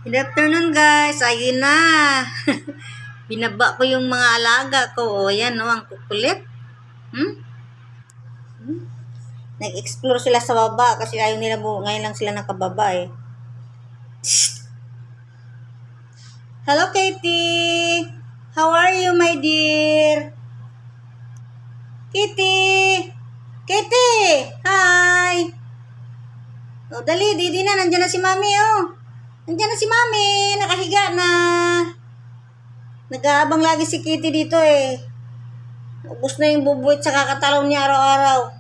Good afternoon guys, ayun na. Binaba ko yung mga alaga ko. O yan no, ang kukulit. Nag-explore sila sa baba kasi ayaw nila ngayon lang sila nakababa eh. Hello Katie! How are you my dear? Kitty! Kitty! Hi! O dali, didi na, nandiyan na si mami oh. Nandiyan na si mami, nakahiga na. Nag-aabang lagi si Kitty dito eh. Ubus na yung bubuit sa kakatalaw niya araw-araw.